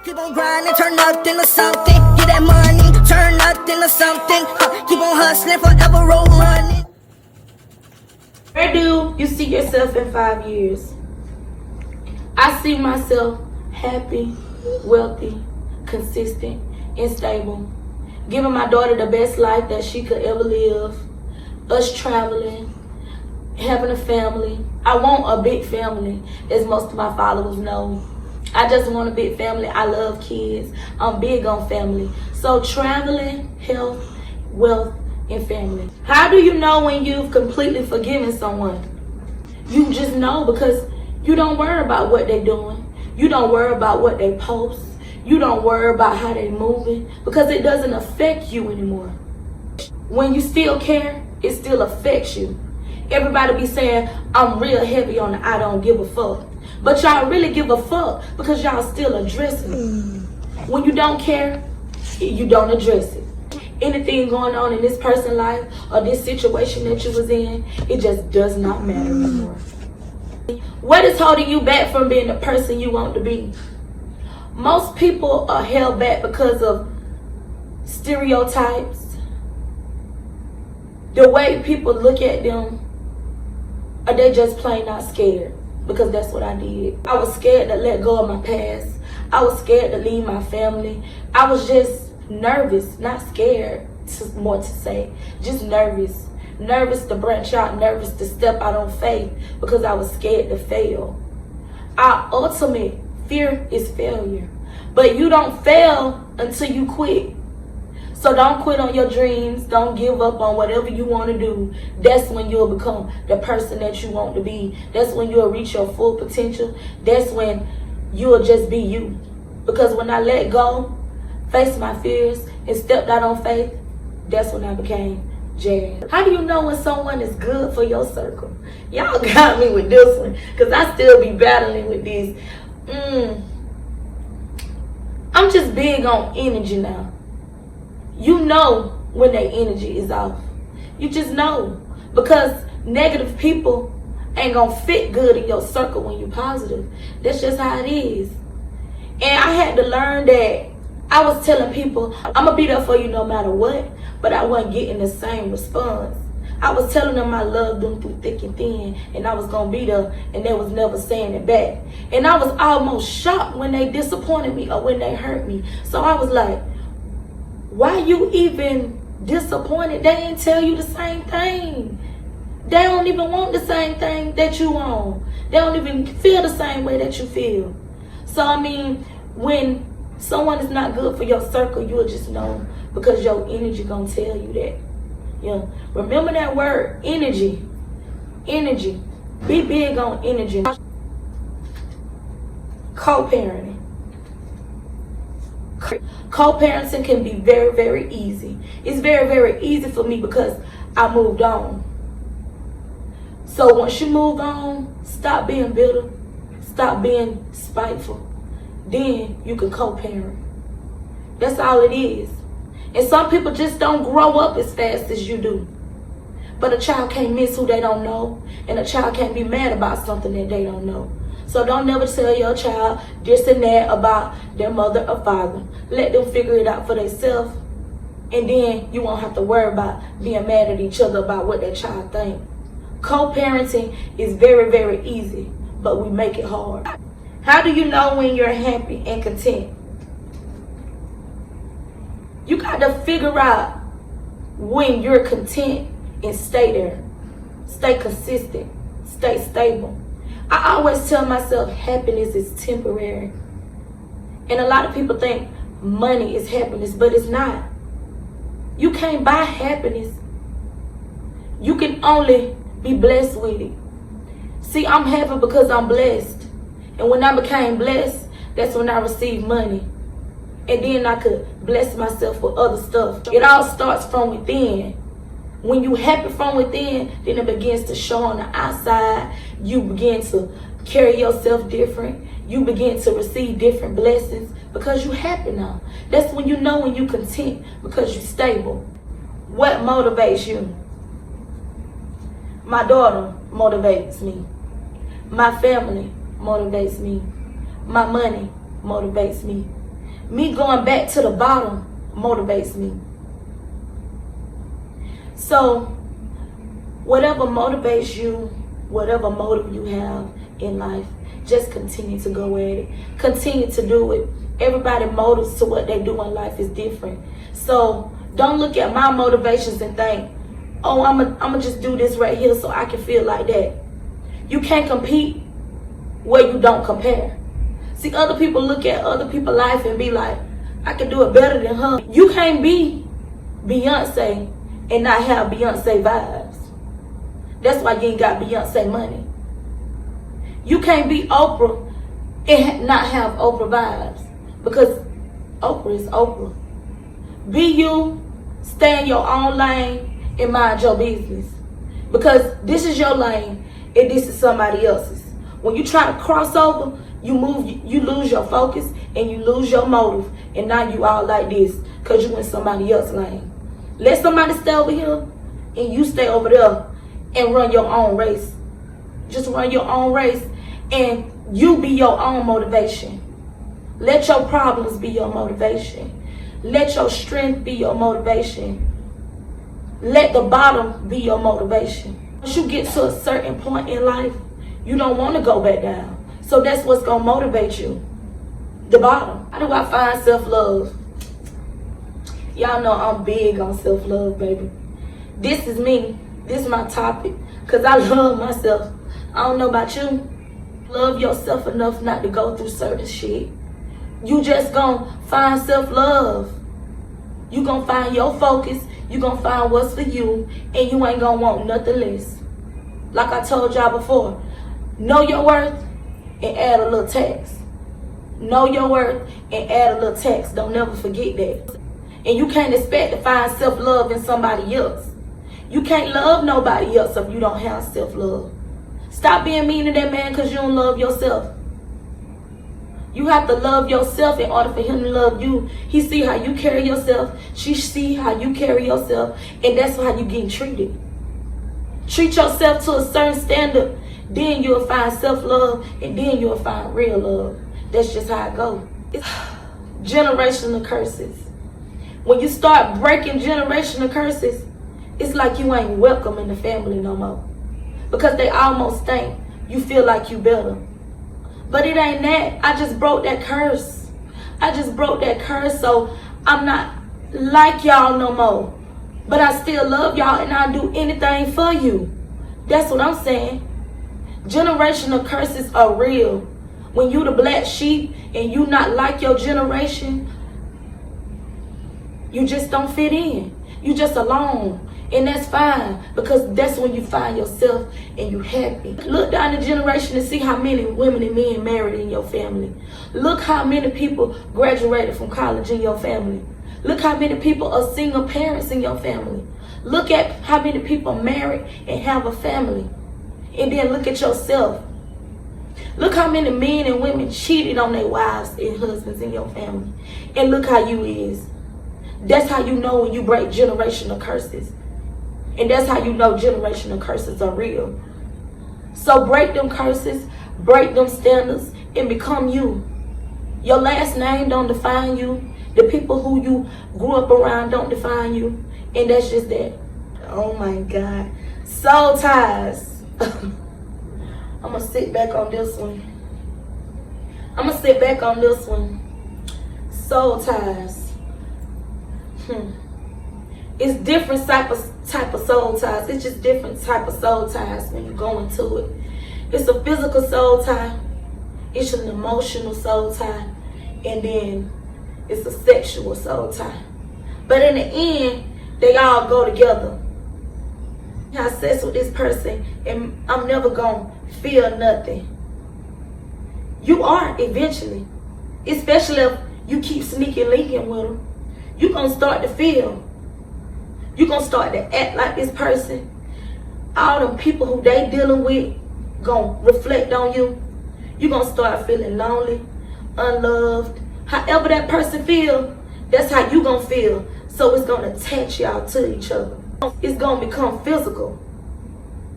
Keep on grinding, turn nothing to something. Get that money, turn nothing to something. Keep on hustling, forever road running. Where do you see yourself in 5 years? I see myself happy, wealthy, consistent, and stable. Giving my daughter the best life that she could ever live. Us traveling, having a family. I want a big family, as most of my followers know. I just want a big family. I love kids. I'm big on family. So traveling, health, wealth, and family. How do you know when you've completely forgiven someone? You just know, because you don't worry about what they're doing. You don't worry about what they post. You don't worry about how they're moving, because it doesn't affect you anymore. When you still care, it still affects you. Everybody be saying, I'm real heavy on the I don't give a fuck. But y'all really give a fuck because y'all still addressing it. When you don't care, you don't address it. Anything going on in this person's life or this situation that you was in, it just does not matter anymore. What is holding you back from being the person you want to be? Most people are held back because of stereotypes, the way people look at them, or they just plain not scared. Because that's what I did. I was scared to let go of my past. I was scared to leave my family. I was just nervous, not scared, more to say, just nervous. Nervous to branch out, nervous to step out on faith, because I was scared to fail. Our ultimate fear is failure. But you don't fail until you quit. So don't quit on your dreams. Don't give up on whatever you want to do. That's when you'll become the person that you want to be. That's when you'll reach your full potential. That's when you'll just be you. Because when I let go, faced my fears, and stepped out on faith, that's when I became Jazz. How do you know when someone is good for your circle? Y'all got me with this one, because I still be battling with this. I'm just big on energy now. You know when their energy is off. You just know. Because negative people ain't gonna fit good in your circle when you're positive. That's just how it is. And I had to learn that. I was telling people, I'm gonna be there for you no matter what, but I wasn't getting the same response. I was telling them I loved them through thick and thin, and I was gonna be there, and they was never saying it back. And I was almost shocked when they disappointed me or when they hurt me. So I was like, why you even disappointed? They didn't tell you the same thing. They don't even want the same thing that you want. They don't even feel the same way that you feel. So I mean, when someone is not good for your circle, you'll just know, because your energy gonna tell you that. Yeah. Remember that word, energy. Energy. Be big on energy. Co-parenting. Co-parenting can be very, very easy. It's very, very easy for me because I moved on. So once you move on, stop being bitter, stop being spiteful. Then you can co-parent. That's all it is. And some people just don't grow up as fast as you do. But a child can't miss who they don't know, and a child can't be mad about something that they don't know. So don't never tell your child this and that about their mother or father. Let them figure it out for themselves, and then you won't have to worry about being mad at each other about what that child thinks. Co-parenting is very, very easy, but we make it hard. How do you know when you're happy and content? You got to figure out when you're content and stay there. Stay consistent. Stay stable. I always tell myself happiness is temporary. And a lot of people think money is happiness, but it's not. You can't buy happiness. You can only be blessed with it. See, I'm happy because I'm blessed. And when I became blessed, that's when I received money. And then I could bless myself with other stuff. It all starts from within. When you happy from within, then it begins to show on the outside. You begin to carry yourself different. You begin to receive different blessings because you're happy now. That's when you know when you're content, because you're stable. What motivates you? My daughter motivates me. My family motivates me. My money motivates me. Me going back to the bottom motivates me. So whatever motivates you, whatever motive you have in life, just continue to go at it. Continue to do it. Everybody's motives to what they do in life is different. So don't look at my motivations and think, oh, I'm just do this right here so I can feel like that. You can't compete where you don't compare. See, other people look at other people's life and be like, I can do it better than her. You can't be Beyonce and not have Beyonce vibes. That's why you ain't got Beyonce money. You can't be Oprah and not have Oprah vibes, because Oprah is Oprah. Be you, stay in your own lane and mind your business, because this is your lane and this is somebody else's. When you try to cross over, you lose your focus and you lose your motive, and now you all like this because you in somebody else's lane. Let somebody stay over here and you stay over there and run your own race. Just run your own race and you be your own motivation. Let your problems be your motivation. Let your strength be your motivation. Let the bottom be your motivation. Once you get to a certain point in life, you don't want to go back down. So that's what's going to motivate you. The bottom. How do I find self-love? Y'all know I'm big on self-love, baby. This is me. This is my topic. Because I love myself. I don't know about you. Love yourself enough not to go through certain shit. You just gonna find self-love. You gonna find your focus. You gonna find what's for you. And you ain't gonna want nothing less. Like I told y'all before. Know your worth and add a little tax. Know your worth and add a little tax. Don't never forget that. And you can't expect to find self-love in somebody else. You can't love nobody else if you don't have self-love. Stop being mean to that man because you don't love yourself. You have to love yourself in order for him to love you. He see how you carry yourself. She see how you carry yourself. And that's how you getting treated. Treat yourself to a certain standard. Then you'll find self-love. And then you'll find real love. That's just how it goes. It's generational curses. When you start breaking generational curses, it's like you ain't welcome in the family no more. Because they almost think you feel like you better. But it ain't that. I just broke that curse. I just broke that curse, so I'm not like y'all no more. But I still love y'all and I'll do anything for you. That's what I'm saying. Generational curses are real. When you the black sheep and you not like your generation, you just don't fit in. You just alone. And that's fine, because that's when you find yourself and you happy. Look down the generation and see how many women and men married in your family. Look how many people graduated from college in your family. Look how many people are single parents in your family. Look at how many people married and have a family. And then look at yourself. Look how many men and women cheated on their wives and husbands in your family. And look how you is. That's how you know when you break generational curses. And that's how you know generational curses are real. So break them curses, break them standards, and become you. Your last name don't define you. The people who you grew up around don't define you. And that's just that. Oh my God. Soul ties. I'm going to sit back on this one. Soul ties. It's different type of soul ties. It's just different type of soul ties when you go into it. It's a physical soul tie. It's an emotional soul tie. And then it's a sexual soul tie. But in the end, they all go together. I have sex with this person and I'm never going to feel nothing. You are eventually. Especially if you keep sneaking linking with them. You're going to start to feel. You're going to start to act like this person. All them people who they dealing with going to reflect on you. You're going to start feeling lonely, unloved. However that person feel, that's how you going to feel. So it's going to attach y'all to each other. It's going to become physical.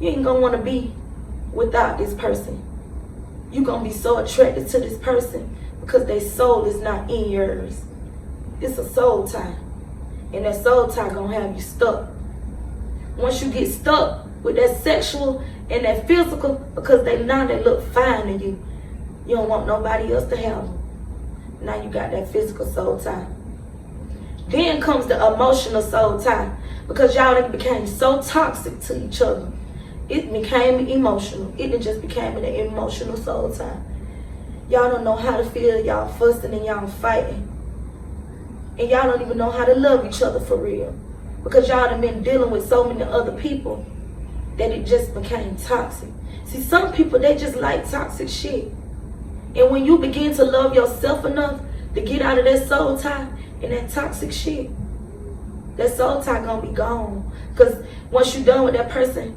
You ain't going to want to be without this person. You're going to be so attracted to this person because their soul is not in yours. It's a soul tie. And that soul tie gonna have you stuck. Once you get stuck with that sexual and that physical, because they look fine to you, you don't want nobody else to have them. Now you got that physical soul tie. Then comes the emotional soul tie, because y'all became so toxic to each other. It became emotional. It just became an emotional soul tie. Y'all don't know how to feel. Y'all fussing and y'all fighting. And y'all don't even know how to love each other for real. Because y'all done been dealing with so many other people that it just became toxic. See, some people, they just like toxic shit. And when you begin to love yourself enough to get out of that soul tie and that toxic shit, that soul tie gonna be gone. Because once you done with that person,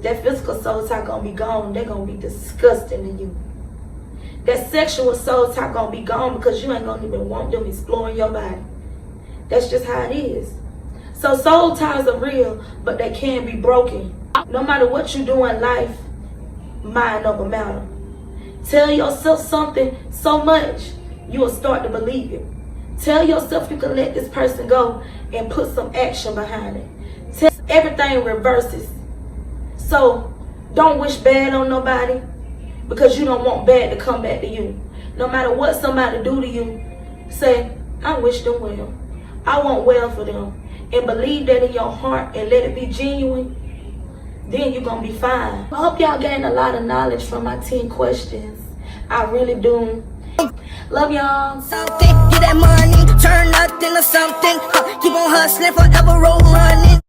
that physical soul tie gonna be gone. They're gonna be disgusting to you. That sexual soul tie gonna be gone because you ain't gonna even want them exploring your body. That's just how it is. So soul ties are real, but they can be broken. No matter what you do in life, mind over matter. Tell yourself something so much, you will start to believe it. Tell yourself you can let this person go and put some action behind it. Everything reverses. So don't wish bad on nobody, because you don't want bad to come back to you. No matter what somebody do to you, say, I wish them well. I want well for them. And believe that in your heart and let it be genuine. Then you're going to be fine. I hope y'all gained a lot of knowledge from my 10 questions. I really do. Love y'all. Something, get that money, turn nothing to something. Keep on hustling, forever roll running.